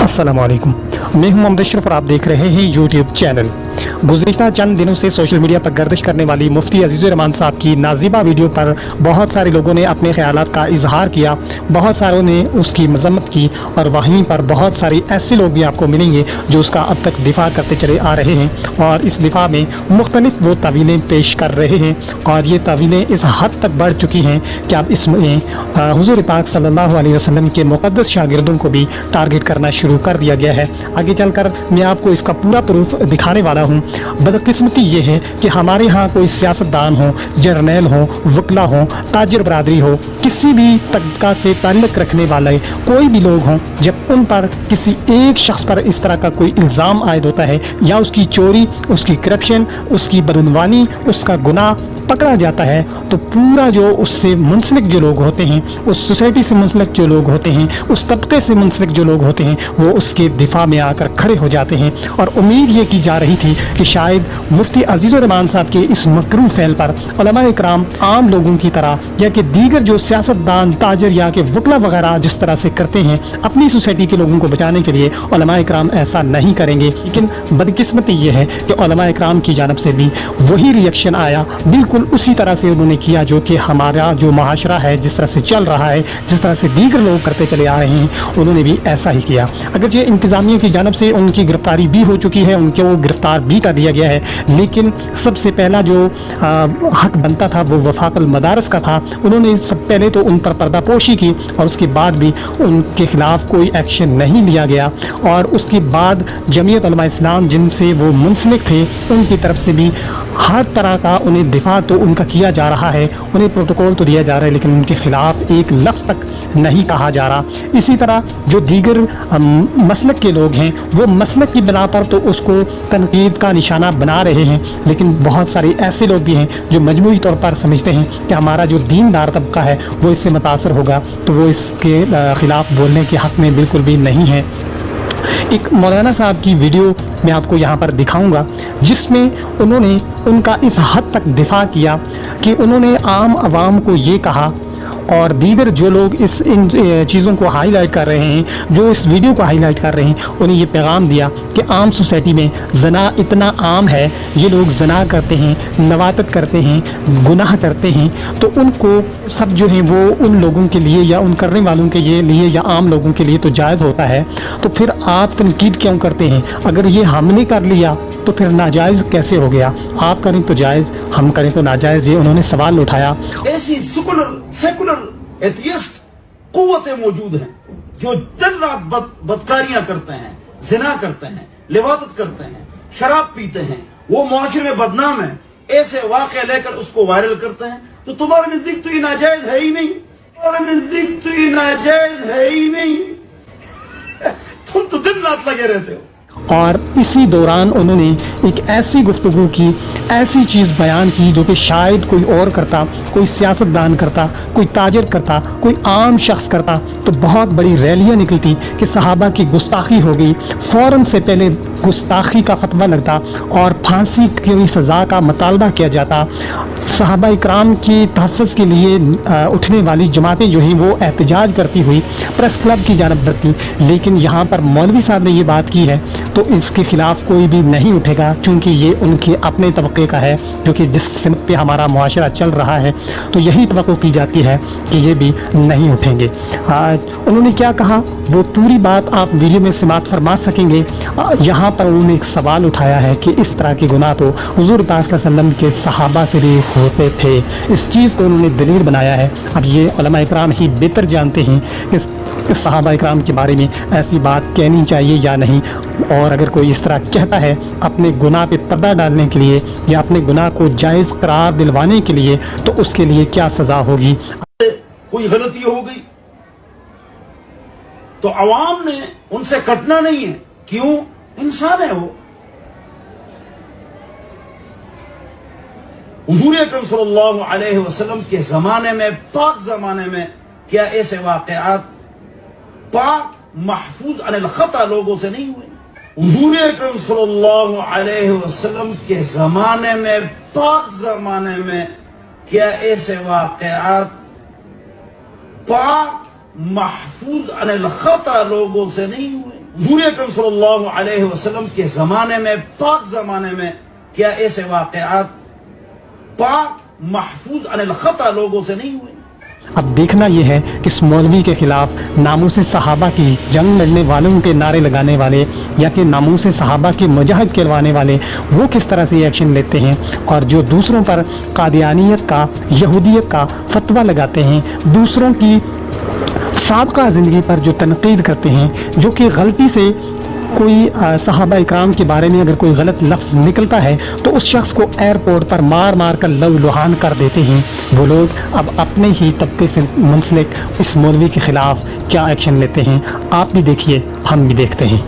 السلام علیکم، میں ہوں مرشد اور آپ دیکھ رہے ہیں یوٹیوب چینل۔ گزشتہ چند دنوں سے سوشل میڈیا پر گردش کرنے والی مفتی عزیزالرحمن صاحب کی نازیبہ ویڈیو پر بہت سارے لوگوں نے اپنے خیالات کا اظہار کیا، بہت ساروں نے اس کی مذمت کی، اور وہیں پر بہت سارے ایسے لوگ بھی آپ کو ملیں گے جو اس کا اب تک دفاع کرتے چلے آ رہے ہیں، اور اس دفاع میں مختلف وہ تعویلیں پیش کر رہے ہیں، اور یہ تعویلیں اس حد تک بڑھ چکی ہیں کہ اب اس میں حضور پاک صلی اللہ علیہ وسلم کے مقدس شاگردوں کو بھی ٹارگٹ کرنا شروع کر دیا گیا ہے۔ آگے چل کر میں آپ کو اس کا پورا پروف دکھانے والا ہوں۔ بدقسمتی یہ ہے کہ ہمارے ہاں کوئی سیاستدان ہو، جرنیل ہو، وکلا ہو، تاجر برادری ہو، کسی بھی طبقہ سے تعلق رکھنے والے کوئی بھی لوگ ہوں، جب ان پر کسی ایک شخص پر اس طرح کا کوئی الزام عائد ہوتا ہے، یا اس کی چوری، اس کی کرپشن، اس کی بدعنوانی، اس کا گناہ پکڑا جاتا ہے، تو پورا جو اس سے منسلک جو لوگ ہوتے ہیں، اس سوسائٹی سے منسلک جو لوگ ہوتے ہیں، اس طبقے سے منسلک جو لوگ ہوتے ہیں، وہ اس کے دفاع میں آ کر کھڑے ہو جاتے ہیں۔ اور امید یہ کی جا رہی تھی کہ شاید مفتی عزیزالرحمن صاحب کے اس مکروہ فعل پر علماء اکرام عام لوگوں کی طرح، یا کہ دیگر جو سیاستدان، تاجر یا کہ وکلا وغیرہ جس طرح سے کرتے ہیں اپنی سوسائٹی کے لوگوں کو بچانے کے لیے، علماء اکرام ایسا نہیں کریں گے۔ لیکن بدقسمتی یہ ہے کہ علماء اکرام کی جانب سے بھی وہی ری ایکشن آیا، بالکل اسی طرح سے انہوں نے کیا جو کہ ہمارا جو معاشرہ ہے جس طرح سے چل رہا ہے، جس طرح سے دیگر لوگ کرتے چلے آ رہے ہیں، انہوں نے بھی ایسا ہی کیا۔ اگرچہ انتظامیہ کی جانب سے ان کی گرفتاری بھی ہو چکی ہے، ان کو گرفتار بھی کر دیا گیا ہے، لیکن سب سے پہلا جو حق بنتا تھا وہ وفاق المدارس کا تھا۔ انہوں نے سب پہلے تو ان پر پردہ پوشی کی، اور اس کے بعد بھی ان کے خلاف کوئی ایکشن نہیں لیا گیا، اور اس کے بعد جمعیت علماء اسلام جن سے وہ منسلک تھے ان کی طرف سے بھی ہر طرح کا انہیں دفاع تو ان کا کیا جا رہا ہے، انہیں پروٹوکول تو دیا جا رہا ہے، لیکن ان کے خلاف ایک لفظ تک نہیں کہا جا رہا۔ اسی طرح جو دیگر مسلک کے لوگ ہیں وہ مسلک کی بنا پر تو اس کو تنقید کا نشانہ بنا رہے ہیں، لیکن بہت سارے ایسے لوگ بھی ہیں جو مجموعی طور پر سمجھتے ہیں کہ ہمارا جو دیندار طبقہ ہے وہ اس سے متاثر ہوگا، تو وہ اس کے خلاف بولنے کے حق میں بالکل بھی نہیں ہے۔ ایک مولانا صاحب کی ویڈیو میں آپ کو یہاں پر دکھاؤں گا، جس میں انہوں نے ان کا اس حد تک دفاع کیا کہ انہوں نے عام عوام کو یہ کہا، اور دیگر جو لوگ ان چیزوں کو ہائی لائٹ کر رہے ہیں، جو اس ویڈیو کو ہائی لائٹ کر رہے ہیں، انہیں یہ پیغام دیا کہ عام سوسائٹی میں زنا اتنا عام ہے، یہ لوگ زنا کرتے ہیں، لواطت کرتے ہیں، گناہ کرتے ہیں، تو ان کو سب جو ہیں وہ ان لوگوں کے لیے یا ان کرنے والوں کے لیے یا عام لوگوں کے لیے تو جائز ہوتا ہے، تو پھر آپ تنقید کیوں کرتے ہیں؟ اگر یہ ہم نے کر لیا تو پھر ناجائز کیسے ہو گیا؟ آپ کریں تو جائز، ہم کریں تو ناجائز، یہ انہوں نے سوال اٹھایا۔ ایسی سیکولر ایتھیسٹ قوتیں موجود ہیں جو دن رات بدکاریاں کرتے ہیں، زنا کرتے ہیں، لواطت کرتے ہیں، شراب پیتے ہیں، وہ معاشرے میں بدنام ہیں، ایسے واقعے لے کر اس کو وائرل کرتے ہیں، تو تمہارے نزدیک تو یہ ناجائز ہے ہی نہیں، تمہارے نزدیک تو یہ ناجائز ہے ہی نہیں، تم تو دن رات لگے رہتے ہو۔ اور اسی دوران انہوں نے ایک ایسی گفتگو کی، ایسی چیز بیان کی جو کہ شاید کوئی اور کرتا، کوئی سیاستدان کرتا، کوئی تاجر کرتا، کوئی عام شخص کرتا تو بہت بڑی ریلیاں نکلتی کہ صحابہ کی گستاخی ہو گئی، فوراً سے پہلے گستاخی کا فتویٰ لگتا اور پھانسی کی سزا کا مطالبہ کیا جاتا۔ صحابہ اکرام کی تحفظ کے لیے اٹھنے والی جماعتیں جو ہیں وہ احتجاج کرتی ہوئی پریس کلب کی جانب بڑھتی، لیکن یہاں پر مولوی صاحب نے یہ بات کی ہے تو اس کے خلاف کوئی بھی نہیں اٹھے گا، چونکہ یہ ان کے اپنے طبقے کا ہے، جو کہ جس سمت پہ ہمارا معاشرہ چل رہا ہے، تو یہی توقع کی جاتی ہے کہ یہ بھی نہیں اٹھیں گے۔ انہوں نے کیا کہا وہ پوری بات آپ ویڈیو میں سماعت فرما سکیں گے۔ یہاں پر انہوں نے ایک سوال اٹھایا ہے کہ اس طرح کے گناہ تو حضور پاک صلی اللہ علیہ وسلم کے صحابہ سے بھی ہوتے تھے، اس چیز کو انہوں نے دلیل بنایا ہے۔ اب یہ علماء اکرام ہی بہتر جانتے ہیں کہ صحابہ اکرام کے بارے میں ایسی بات کہنی چاہیے یا نہیں، اور اگر کوئی اس طرح کہتا ہے اپنے گناہ پہ پردہ ڈالنے کے لیے یا اپنے گناہ کو جائز قرار دلوانے کے لیے، تو اس کے لیے کیا سزا ہوگی۔ کوئی غلطی ہو گئی تو عوام نے ان سے کٹنا نہیں ہے، کیوں؟ انسان ہے وہ۔ حضور اکرم صلی اللہ علیہ وسلم کے زمانے میں، پاک زمانے میں، کیا ایسے واقعات پاک محفوظ عن الخطا لوگوں سے نہیں ہوئے؟ حضور اکرم صلی اللہ علیہ وسلم کے زمانے میں، پاک زمانے میں، کیا ایسے واقعات پاک محفوظ عن الخطا لوگوں سے نہیں ہوئے؟ حضور اکرم صلی اللہ علیہ وسلم کے زمانے میں، پاک زمانے میں، کیا ایسے واقعات پاک محفوظ عن الخطا لوگوں سے نہیں ہوئے؟ اب دیکھنا یہ ہے کہ اس مولوی کے خلاف ناموس صحابہ کی جنگ لڑنے والوں کے نعرے لگانے والے یا کہ ناموس صحابہ کے مجاہد کہلوانے والے وہ کس طرح سے ایکشن لیتے ہیں، اور جو دوسروں پر قادیانیت کا، یہودیت کا فتویٰ لگاتے ہیں، دوسروں کی سابقہ زندگی پر جو تنقید کرتے ہیں، جو کہ غلطی سے کوئی صحابہ اکرام کے بارے میں اگر کوئی غلط لفظ نکلتا ہے تو اس شخص کو ایئرپورٹ پر مار مار کر لو لہان کر دیتے ہیں، وہ لوگ اب اپنے ہی طبقے سے منسلک اس مولوی کے خلاف کیا ایکشن لیتے ہیں، آپ بھی دیکھیے، ہم بھی دیکھتے ہیں۔